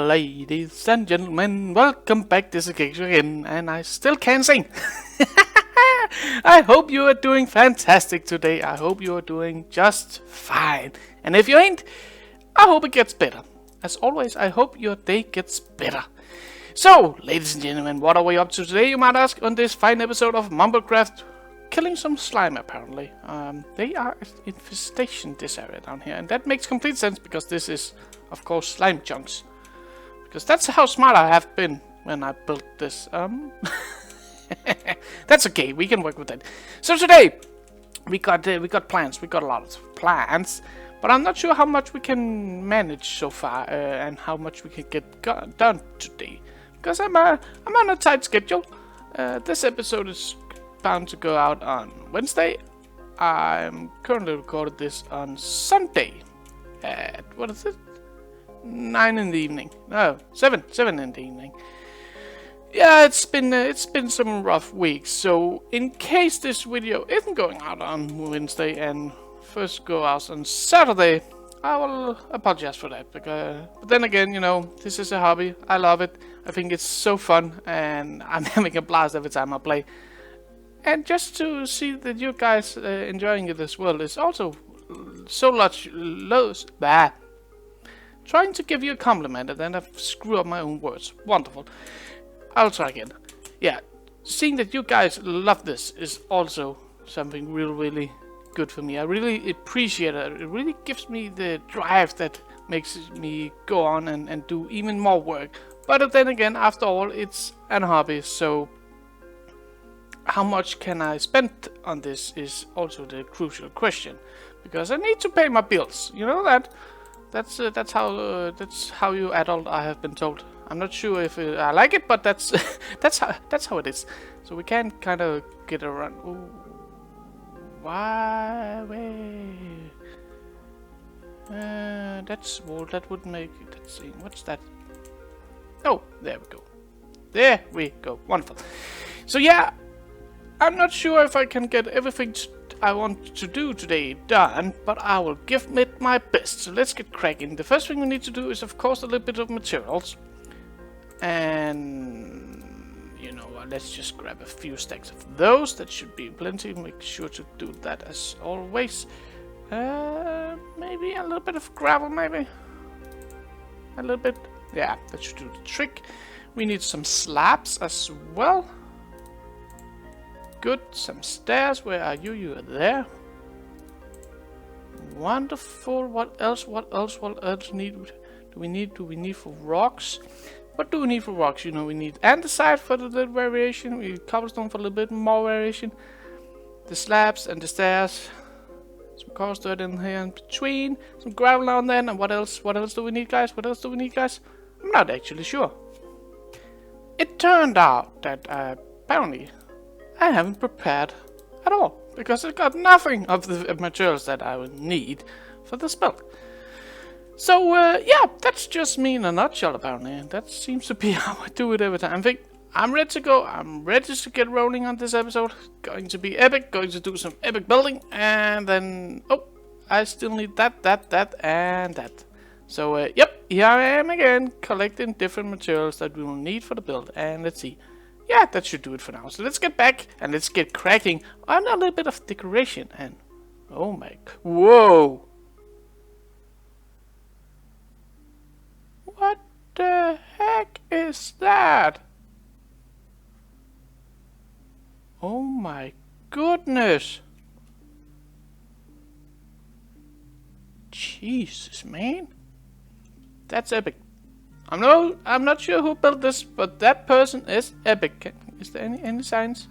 Ladies and gentlemen, welcome back. This is Gage again, and I still can't sing. I hope you are doing fantastic today. I hope you are doing just fine. And if you ain't, I hope it gets better. As always, I hope your day gets better. So, ladies and gentlemen, what are we up to today, you might ask, on this fine episode of Mumbocraft? Killing some slime, apparently. They are an infestation, this area down here, and that makes complete sense because this is, of course, slime chunks. Because that's how smart I have been when I built this. That's okay, we can work with that. So today, we got plans. We got a lot of plans, but I'm not sure how much we can manage so far and how much we can get done today. Because I'm on a tight schedule. This episode is bound to go out on Wednesday. I'm currently recording this on Sunday at, what is it? 9 in the evening. No, 7 in the evening. Yeah, it's been some rough weeks. So in case this video isn't going out on Wednesday and first go out on Saturday, I will apologize for that. Because, but then again, you know, this is a hobby. I love it. I think it's so fun, and I'm having a blast every time I play. And just to see that you guys enjoying it as well is also so much trying to give you a compliment and then I screw up my own words. Wonderful. I'll try again. Yeah, seeing that you guys love this is also something really good for me. I really appreciate it. It really gives me the drive that makes me go on and do even more work. But then again, after all, it's an hobby, so how much can I spend on this is also the crucial question, because I need to pay my bills. You know that. That's how you adult, I have been told. I'm not sure if I like it, but that's that's how it is. So we can kind of get around. Ooh. Why? That's well. That would make it. Let's see. What's that? Oh, there we go. There we go. Wonderful. So yeah. I'm not sure if I can get everything I want to do today done, but I will give it my best. So let's get cracking. The first thing we need to do is, of course, a little bit of materials. And, you know, let's just grab a few stacks of those. That should be plenty. Make sure to do that as always. Maybe a little bit of gravel, maybe. A little bit. Yeah, that should do the trick. We need some slabs as well. Good, some stairs. Where are you? You are there. Wonderful. What else do we need for rocks? What do we need for rocks? You know, we need andesite for the little variation. We need cobblestone for a little bit more variation. The slabs and the stairs. Some cobblestone in here in between. Some gravel now and then. And what else? What else do we need, guys? I'm not actually sure. It turned out that apparently I haven't prepared at all, because I got nothing of the materials that I would need for the spell. So yeah, that's just me in a nutshell apparently. That seems to be how I do it every time. I think I'm ready to go. I'm ready to get rolling on this episode. Going to be epic, going to do some epic building, and then, oh, I still need that, and that. So yep, here I am again, collecting different materials that we will need for the build, and let's see. Yeah, that should do it for now. So let's get back and let's get cracking on a little bit of decoration. And oh my, whoa! What the heck is that? Oh my goodness! Jesus, man, that's epic. I'm not sure who built this, but that person is epic. Is there any signs?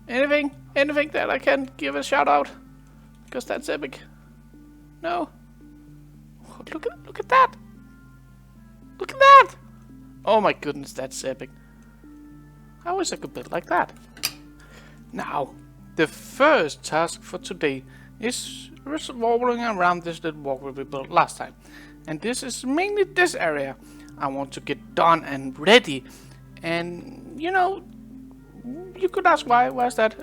Anything that I can give a shout out? Because that's epic. No. Oh, look at that. Look at that. Oh my goodness, that's epic. I wish I could build like that. Now, the first task for today is revolving around this little walkway we built last time. And this is mainly this area I want to get done and ready. And you know, you could ask why is that?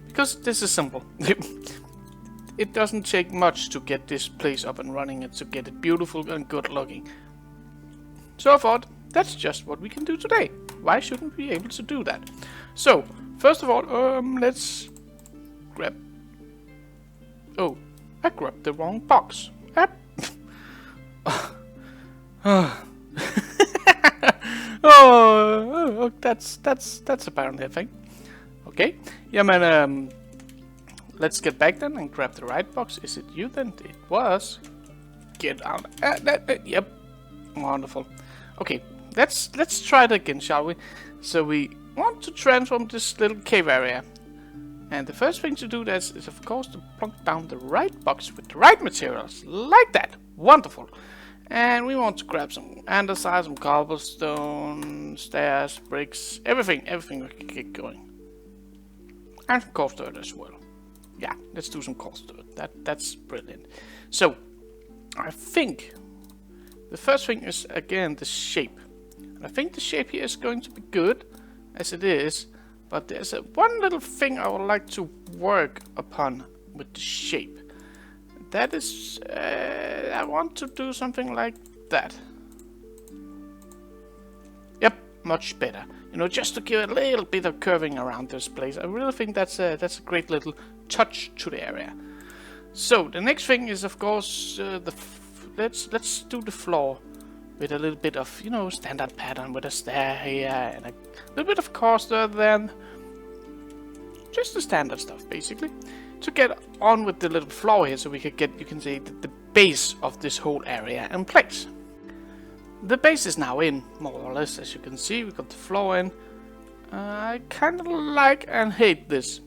Because this is simple. It doesn't take much to get this place up and running and to get it beautiful and good looking. So I thought, that's just what we can do today. Why shouldn't we be able to do that? So, first of all, let's grab... Oh, I grabbed the wrong box. Oh, that's apparently a thing. Okay, yeah, man. Let's get back then and grab the right box. Is it you then? It was. Get out. Yep, wonderful. Okay, let's try it again, shall we? So we want to transform this little cave area, and the first thing to do is of course to plunk down the right box with the right materials, like that. Wonderful. And we want to grab some andesite, some cobblestone, stairs, bricks, everything we can get going. And coarse dirt as well. Yeah, let's do some coarse dirt. That's brilliant. So, I think the first thing is again the shape. And I think the shape here is going to be good, as it is. But there's one little thing I would like to work upon with the shape. That is, I want to do something like that. Yep, much better. You know, just to give a little bit of curving around this place. I really think that's a great little touch to the area. So the next thing is, of course, let's do the floor with a little bit of, you know, standard pattern with a stair here and a little bit of coarse dirt then. Just the standard stuff, basically. To get on with the little floor here, so we could get, you can say, the base of this whole area in place. The base is now in, more or less, as you can see. We got the floor in. I kind of like and hate this.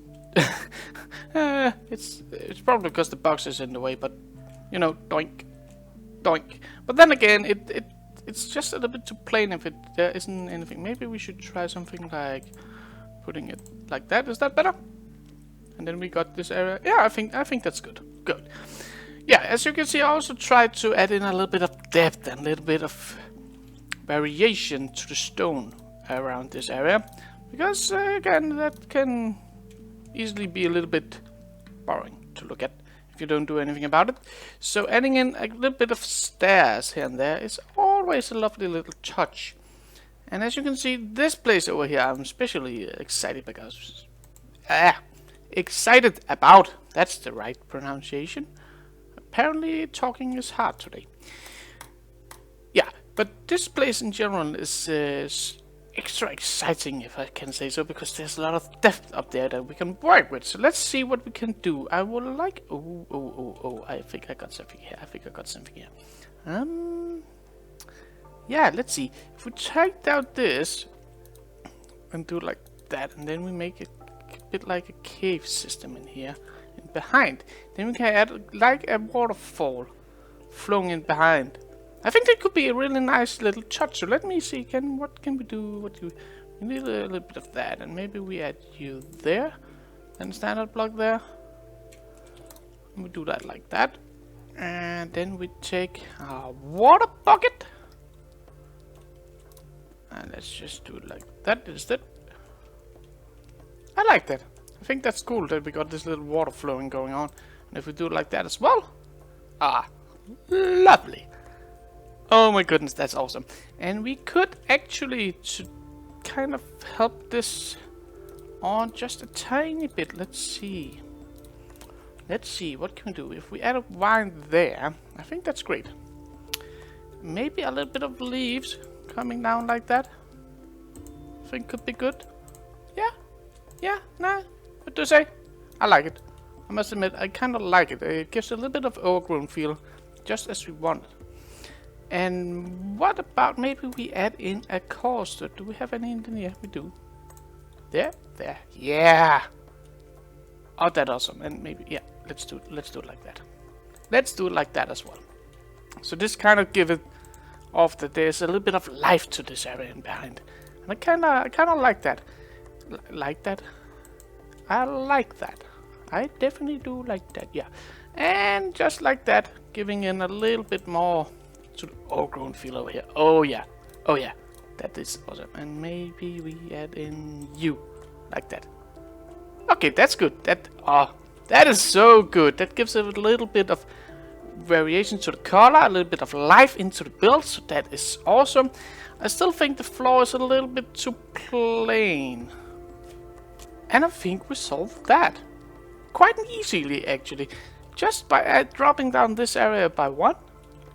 It's probably because the box is in the way, but you know, doink, doink. But then again, it's just a little bit too plain if there isn't anything. Maybe we should try something like putting it like that. Is that better? And then we got this area. Yeah, I think that's good. Good. Yeah, as you can see, I also tried to add in a little bit of depth and a little bit of variation to the stone around this area, because again, that can easily be a little bit boring to look at if you don't do anything about it. So adding in a little bit of stairs here and there is always a lovely little touch. And as you can see, this place over here, I'm especially excited because excited about. That's the right pronunciation. Apparently talking is hard today. Yeah, but this place in general is extra exciting, if I can say so, because there's a lot of depth up there that we can work with. So let's see what we can do. I would like... Oh, I think I got something here. Yeah, let's see. If we take out this and do like that, and then we make it a bit like a cave system in here and behind, then we can add like a waterfall flowing in behind. I think that could be a really nice little touch. So let me see, what can we do? We need a little bit of that, and maybe we add you there, and standard block there. And we do that like that, and then we take our water bucket, and let's just do it like that instead. I like that. I think that's cool that we got this little water flowing going on. And if we do it like that as well, lovely. Oh my goodness, that's awesome. And we could actually, to kind of help this on just a tiny bit, let's see, what can we do? If we add a vine there, I think that's great. Maybe a little bit of leaves coming down like that. I think could be good. Yeah, nah, what do you say? I like it. I must admit, I kind of like it. It gives a little bit of overgrown feel, just as we want. And what about maybe we add in a coaster? Do we have any in here? We do. There, yeah. Oh, that's awesome. And maybe, yeah, let's do it like that. Let's do it like that as well. So this kind of give it off that there's a little bit of life to this area in behind, and I kind of like that. Like that. I like that. I definitely do like that, yeah. And just like that, giving in a little bit more to the overgrown feel over here. Oh yeah, that is awesome. And maybe we add in you, like that. Okay, that's good. That is so good. That gives it a little bit of variation to the color, a little bit of life into the build, so that is awesome. I still think the floor is a little bit too plain. And I think we solved that. Quite easily, actually. Just by dropping down this area by 1.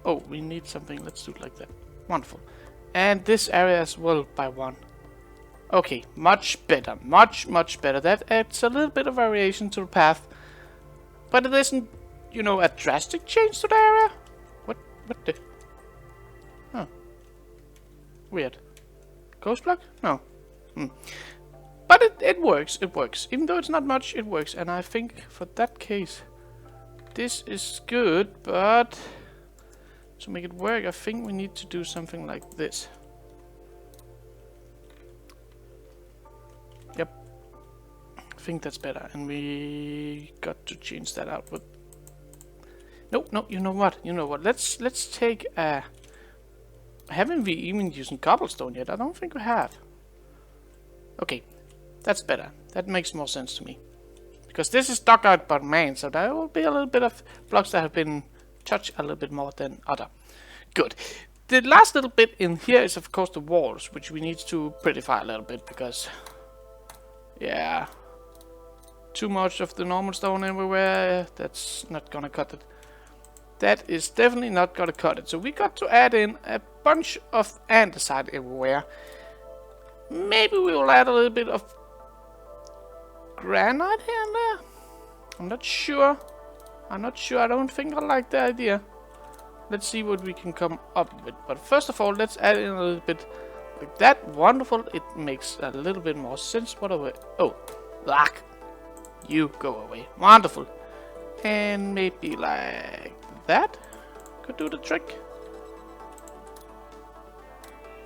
Oh, we need something. Let's do it like that. Wonderful. And this area as well by 1. Okay, much better. Much better. That adds a little bit of variation to the path. But it isn't, you know, a drastic change to the area. What the... Huh. Weird. Ghost block? No. But it works. It works. Even though it's not much, it works. And I think for that case, this is good. But to make it work, I think we need to do something like this. Yep. I think that's better. And we got to change that out with... No, you know what? Let's take a... Haven't we even used cobblestone yet? I don't think we have. Okay, that's better. That makes more sense to me. Because this is dug out by man, so there will be a little bit of blocks that have been touched a little bit more than other. Good. The last little bit in here is of course the walls, which we need to prettify a little bit because... Yeah... Too much of the normal stone everywhere, that's not gonna cut it. That is definitely not gonna cut it. So we got to add in a bunch of andesite everywhere. Maybe we will add a little bit of granite here and there. I'm not sure. I don't think I like the idea. Let's see what we can come up with. But first of all, let's add in a little bit like that. Wonderful. It makes a little bit more sense. What are we? Oh, black. You go away. Wonderful. And maybe like that could do the trick.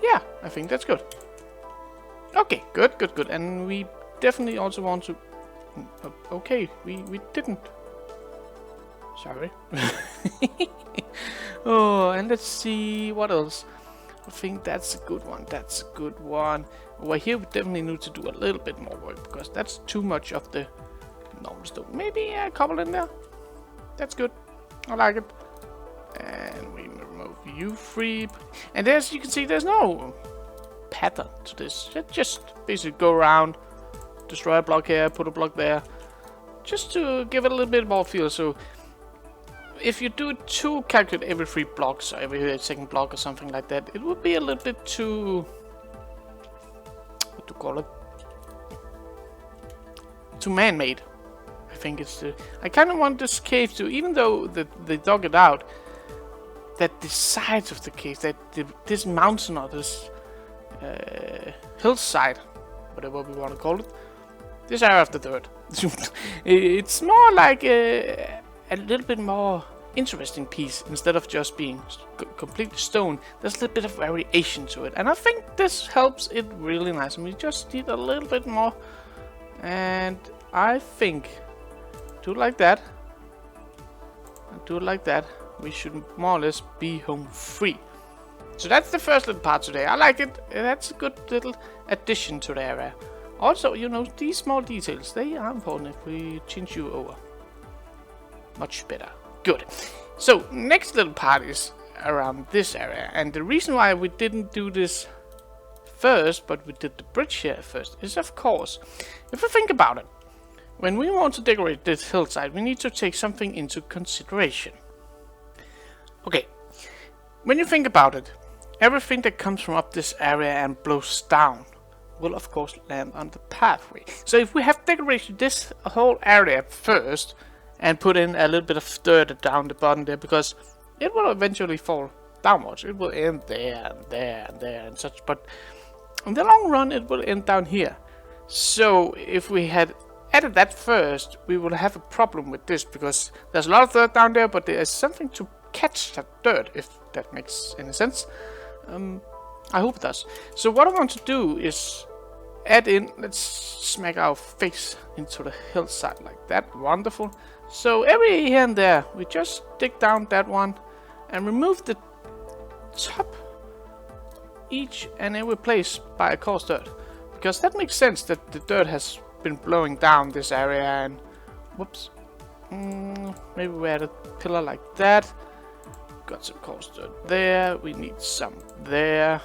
Yeah, I think that's good. Okay, good. And we definitely also want to... Okay, we didn't. Sorry. Oh, and let's see what else. I think that's a good one. Over here we definitely need to do a little bit more work because that's too much of the normal stone. Maybe a couple in there. That's good. I like it. And we remove you free. And as you can see, there's no pattern to this. Just basically go around, destroy a block here, put a block there, just to give it a little bit more feel. So if you do it to calculate every 3 blocks or every second block or something like that, it would be a little bit too... what to call it? Too man-made. I think it's the... I kind of want this cave to, even though they dug it out, that the sides of the cave, that this mountain or this hillside, whatever we want to call it, this area of the dirt, it's more like a little bit more interesting piece instead of just being completely stone. There's a little bit of variation to it, and I think this helps it really nice. And we just need a little bit more, and I think do it like that and do it like that. We should more or less be home free. So that's the first little part today. I like it. That's a good little addition to the area. Also, you know, these small details, they are important if we change you over. Much better. Good. So, next little part is around this area. And the reason why we didn't do this first, but we did the bridge here first, is of course, if we think about it, when we want to decorate this hillside, we need to take something into consideration. Okay, when you think about it, everything that comes from up this area and blows down will of course land on the pathway. So if we have decorated this whole area first and put in a little bit of dirt down the bottom there, because it will eventually fall downwards. It will end there and there and there and such, but in the long run it will end down here. So if we had added that first, we would have a problem with this, because there's a lot of dirt down there, but there is something to catch that dirt, if that makes any sense. I hope it does. So what I want to do is add in, let's smack our face into the hillside like that. Wonderful. So every here and there, we just dig down that one and remove the top each and every place by a coarse dirt, because that makes sense that the dirt has been blowing down this area and whoops, Maybe we add a pillar like that. Got some coarse dirt there. We need some there.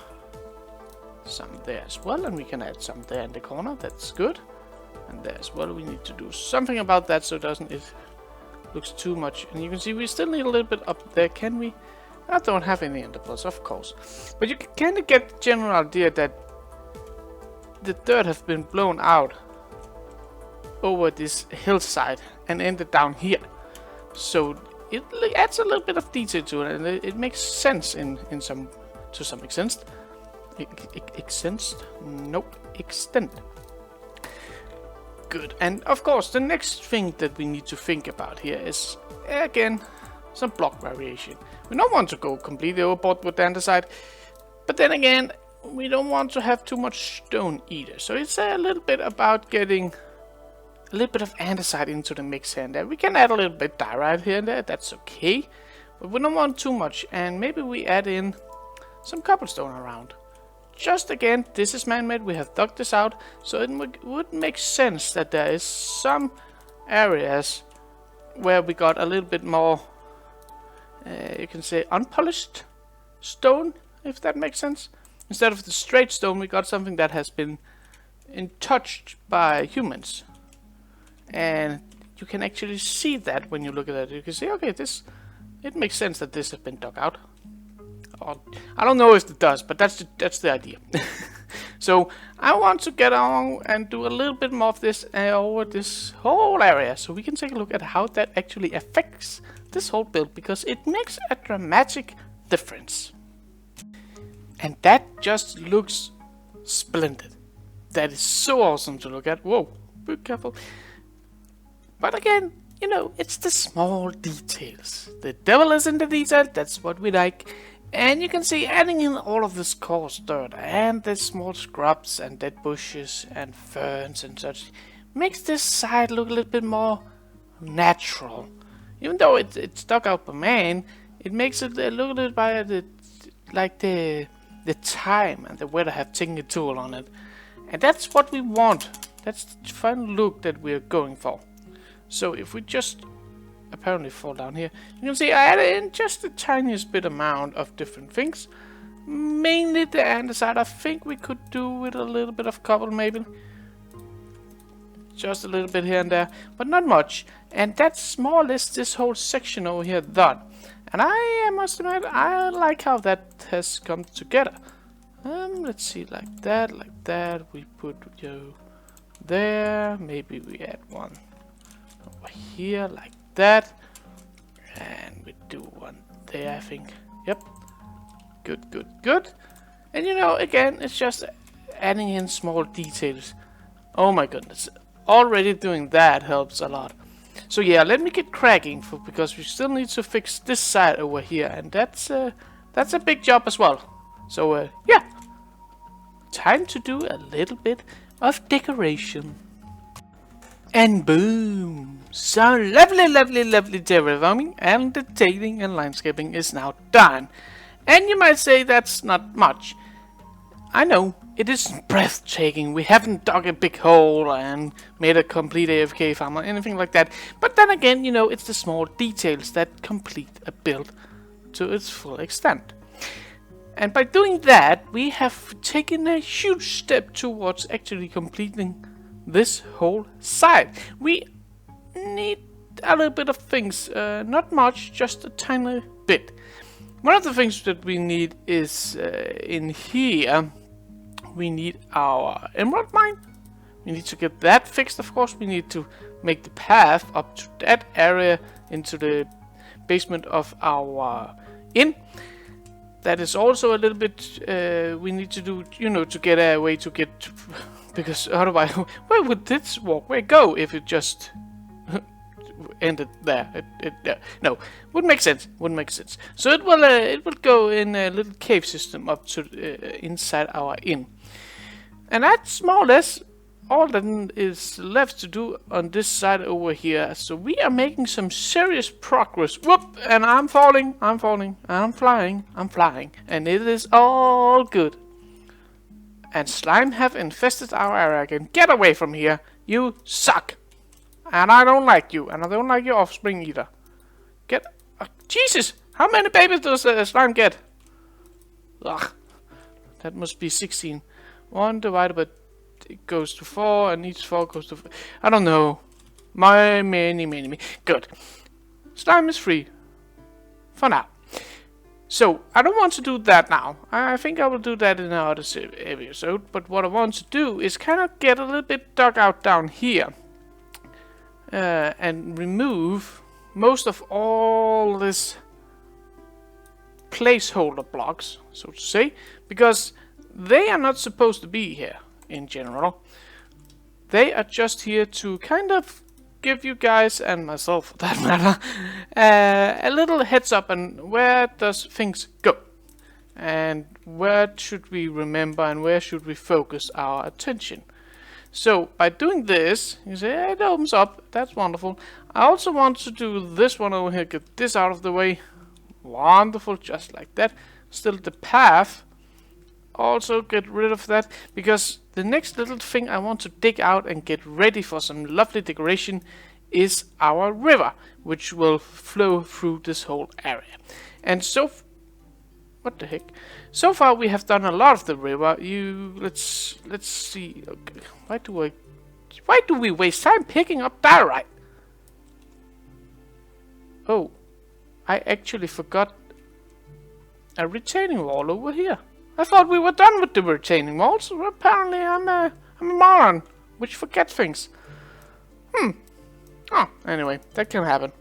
Some there as well, and we can add some there in the corner. That's good. And there as well. We need to do something about that so it looks too much. And you can see we still need a little bit up there. Can we? I don't have any intervals, of course. But you can kind of get the general idea that the dirt has been blown out over this hillside and ended down here. So it adds a little bit of detail to it, and it makes sense to some extent. Extent. Good. And of course, the next thing that we need to think about here is, again, some block variation. We don't want to go completely overboard with the andesite, but then again, we don't want to have too much stone either. So it's a little bit about getting a little bit of andesite into the mix here and there. We can add a little bit diorite here and there, that's okay. But we don't want too much, and maybe we add in some cobblestone around. Just again, this is man-made, we have dug this out, so it would make sense that there is some areas where we got a little bit more, you can say, unpolished stone, if that makes sense. Instead of the straight stone, we got something that has been touched by humans. And you can actually see that when you look at it. You can see, okay, it makes sense that this has been dug out. Or, I don't know if it does, but that's the idea. So I want to get on and do a little bit more of this over this whole area, so we can take a look at how that actually affects this whole build, because it makes a dramatic difference. And that just looks splendid. That is so awesome to look at. Whoa, be careful. But again, you know, it's the small details. The devil is in the detail, that's what we like. And you can see adding in all of this coarse dirt and the small scrubs and dead bushes and ferns and such makes this side look a little bit more natural. Even though it's dug out by man, it makes it look a little bit like the time and the weather have taken a toll on it. And that's what we want. That's the final look that we're going for. So if we just apparently fall down here, you can see I added in just the tiniest bit amount of different things. Mainly the andesite. I think we could do with a little bit of cobble maybe. Just a little bit here and there, but not much. And that's more or less this whole section over here done. And I must admit, I like how that has come together. Let's see, like that. We put you there. Maybe we add one over here, like that. And we do one there, I think. Yep. Good. And you know, again, it's just adding in small details. Oh my goodness. Already doing that helps a lot. So yeah, let me get cracking because we still need to fix this side over here, and that's a big job as well. So yeah, time to do a little bit of decoration. And boom! So lovely terraforming and detailing and landscaping is now done. And you might say that's not much. I know, it is breathtaking. We haven't dug a big hole and made a complete AFK farm or anything like that. But then again, you know, it's the small details that complete a build to its full extent. And by doing that, we have taken a huge step towards actually completing this whole side. We need a little bit of things, not much, just a tiny bit. One of the things that we need is in here. We need our emerald mine. We need to get that fixed, of course. We need to make the path up to that area into the basement of our inn. That is also a little bit we need to do, you know, to get a way to get to, because otherwise, where would this walkway go if it just ended there? No, wouldn't make sense. So it will go in a little cave system up to inside our inn. And that's more or less all that is left to do on this side over here. So we are making some serious progress. Whoop! And I'm falling. I'm flying. And it is all good. And slime have infested our area again. Get away from here. You suck. And I don't like you. And I don't like your offspring either. Get... Jesus! How many babies does slime get? Ugh. That must be 16. 1 divided by... It goes to 4, and each 4 goes to... I don't know. Many. Good. Slime is free. For now. So, I don't want to do that now. I think I will do that in another episode. But what I want to do is kind of get a little bit dug out down here. And remove most of all this placeholder blocks, so to say. Because they are not supposed to be here, in general. They are just here to kind of give you guys, and myself for that matter, a little heads up on where does things go, and where should we remember, and where should we focus our attention. So by doing this, you say it opens up. That's wonderful. I also want to do this one over here, get this out of the way. Wonderful, just like that. Still the path. Also get rid of that, because the next little thing I want to dig out and get ready for some lovely decoration is our river, which will flow through this whole area. And so, what the heck? So far we have done a lot of the river. Let's see. Okay. Why do we waste time picking up diorite? Oh, I actually forgot a retaining wall over here. I thought we were done with the retaining walls. Well, apparently I'm a moron, which forgets things. Oh, anyway, that can happen.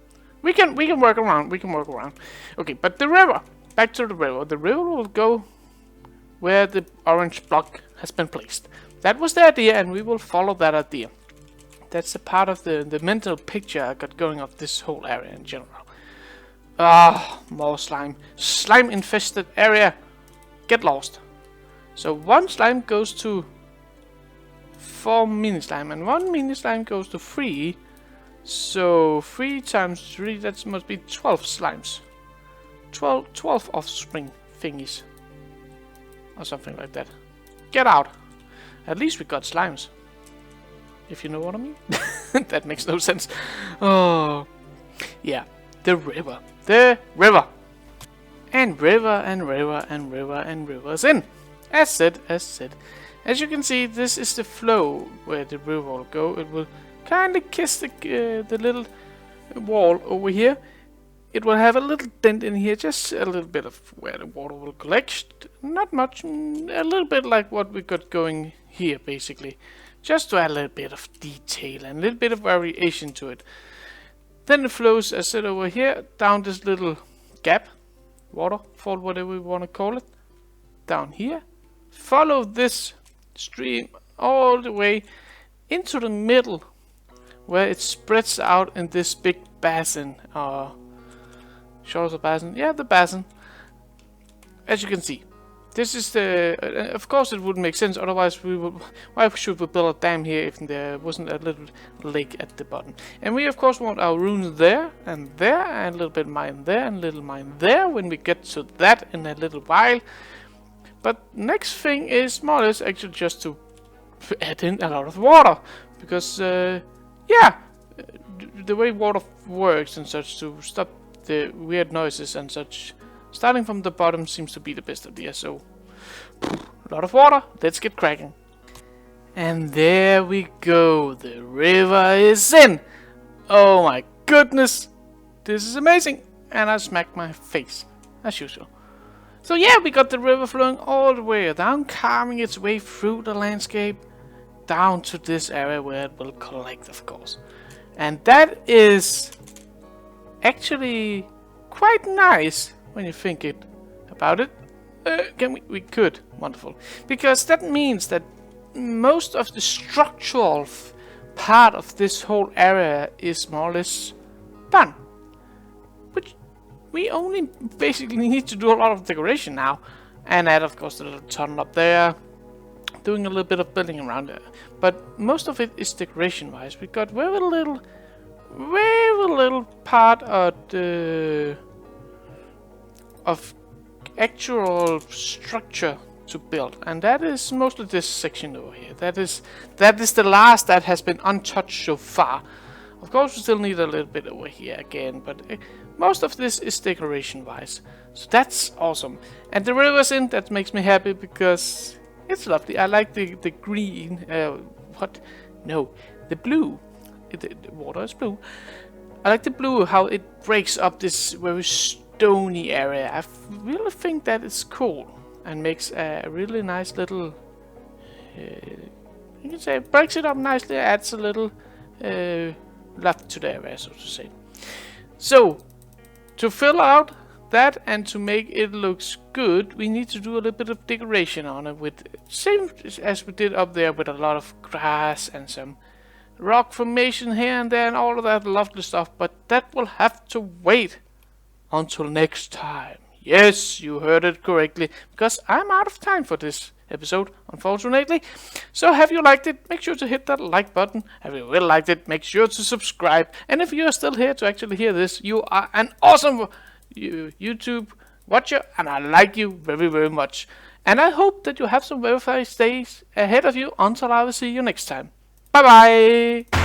We can work around. Okay, but the river. Back to the river. The river will go where the orange block has been placed. That was the idea, and we will follow that idea. That's a part of the mental picture I got going of this whole area in general. Ah, more slime. Slime infested area. Get lost. So 1 slime goes to 4 mini slime, and 1 mini slime goes to 3. So 3 times 3, that must be 12 slimes. 12 offspring thingies. Or something like that. Get out. At least we got slimes. If you know what I mean. That makes no sense. Oh. Yeah. The river. The river. And rivers in. As said. As you can see, this is the flow where the river will go. It will kind of kiss the little wall over here. It will have a little dent in here, just a little bit of where the water will collect. Not much, a little bit like what we got going here, basically. Just to add a little bit of detail and a little bit of variation to it. Then it flows, as said, over here, down this little gap. Waterfall, whatever we want to call it, down here. Follow this stream all the way into the middle, where it spreads out in this big basin. Shores of basin, yeah, the basin. As you can see, this is the. Of course, it wouldn't make sense. Otherwise, we would. Why should we build a dam here if there wasn't a little lake at the bottom? And we, of course, want our runes there, and a little bit mine there, and a little mine there. When we get to that in a little while. But next thing is more or less actually just to add in a lot of water, because yeah, the way water works and such, to stop the weird noises and such. Starting from the bottom seems to be the best idea, so a lot of water, let's get cracking. And there we go, the river is in! Oh my goodness, this is amazing! And I smacked my face, as usual. So yeah, we got the river flowing all the way down, carving its way through the landscape, down to this area where it will collect, of course. And that is actually quite nice. When you think about it, we could. Wonderful. Because that means that most of the structural part of this whole area is more or less done. Which we only basically need to do a lot of decoration now. And add, of course, the little tunnel up there. Doing a little bit of building around there. But most of it is decoration-wise. We got very little part of the... of actual structure to build, and that is mostly this section over here. That is the last that has been untouched so far Of course, we still need a little bit over here again, but most of this is decoration-wise. So that's awesome. And the river's in, that makes me happy because it's lovely. I like the green, what? No, the blue. The water is blue. I like the blue, how it breaks up this very stony area. I really think that is cool and makes a really nice little, you can say, breaks it up nicely, adds a little lot to the area, so to say. So, to fill out that and to make it looks good, we need to do a little bit of decoration on it with same as we did up there with a lot of grass and some rock formation here and there and all of that lovely stuff, but that will have to wait until next time. Yes, you heard it correctly, because I'm out of time for this episode, unfortunately. So have you liked it? Make sure to hit that like button. Have you really liked it? Make sure to subscribe. And if you're still here to actually hear this, you are an awesome YouTube watcher, and I like you very, very much. And I hope that you have some very nice days ahead of you until I will see you next time. Bye bye!